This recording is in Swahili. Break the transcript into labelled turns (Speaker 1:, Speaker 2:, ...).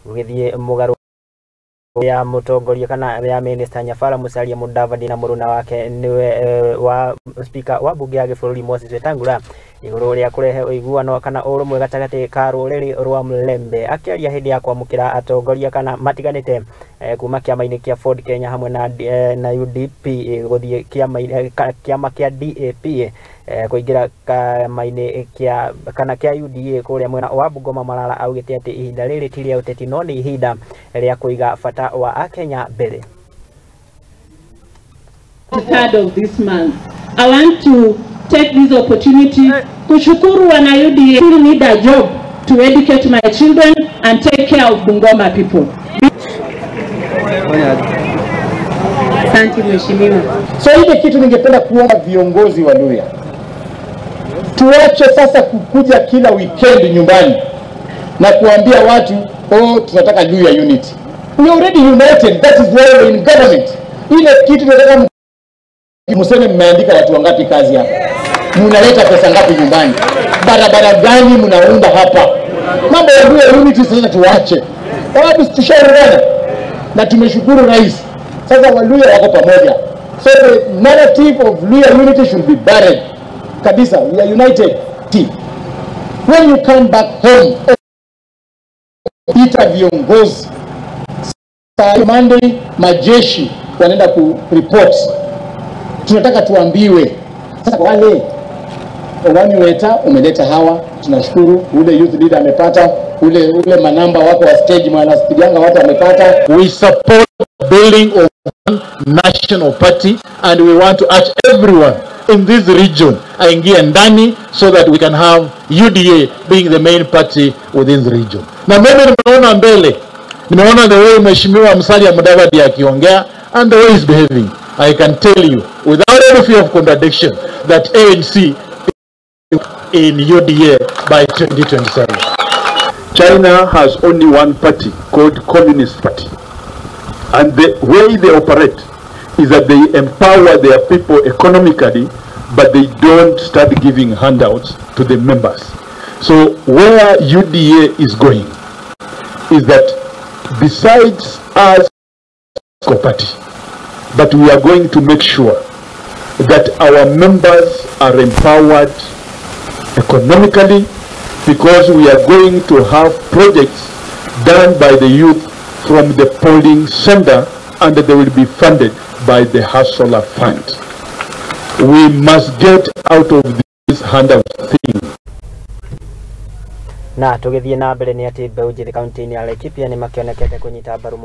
Speaker 1: gugithie mugaru ya mutongoria kana ya minista nyafara musalia mudavadi na muruna wake niwe wa spika wa mbunge ya gĩbũrũri wetangula iguru ria kurehe uiguano kana urumwe gatagati ka ruriri rwa mulembe. Akiaria hindi ya kuamukira atongoria kana matiganite kuma kiama-ini kia Ford Kenya hamwe na UDP guthie kiama kia DAP kuingira kiama-ini kia kana kia UDA kuria mwena wa Bungoma Malala augite ati ihinda riri ti ria uteti no ni ihinda ria kuiga bata wa Akenya mbere.
Speaker 2: The 3rd of this month, I want to take this opportunity kushukuru wana UDA. Still need a job to educate my children and take care of Bungoma people. Asante mheshimiwa.
Speaker 3: So ile kitu ningependa kuomba viongozi wa Luhya, tuache sasa kukuja kila weekend nyumbani na kuambia watu tunataka Luhya unity. We already united, that is why we're in government. Ile kitu tunataka mseme mmeandika watu wangapi kazi hapa? Mnaleta pesa ngapi nyumbani? Barabara gani mnaunda hapa? Mambo ya Luhya unity sasa tuache. Sababu tushauriana na tumeshukuru rais. Sasa Waluhya wako pamoja. So the narrative of Luhya unity should be buried. Kabisa, we are united team. When you come back home, ita viongozi. Monday majeshi wanaenda ku report. Tunataka tuambiwe. Sasa wale weta umeleta hawa, tunashukuru. Ule youth leader amepata, ule manamba wako wa stage mwanasikianga watu wamepata. We support building of one national party and we want to urge everyone in this region aingie ndani so that we can have UDA being the main party within the region. Na mimi nimeona mbele, nimeona the way mheshimiwa Musalia Mudavadi akiongea and the way he's behaving. I can tell you without any fear of contradiction that ANC in UDA by 2027.
Speaker 4: China has only one party called Communist Party, and the way they operate is that they empower their people economically, but they don't start giving handouts to the members. So where UDA is going is that besides us party, but we are going to make sure that our members are empowered economically, because we are going to have projects done by the youth from the polling center and they will be funded by the Hustler Fund. We must get out of this handout thing.
Speaker 1: Na tugithie na mbere ni ati mbeũ njĩthĩ kaunti-inĩ ya Laikipia ni makionekete kunyita mbaru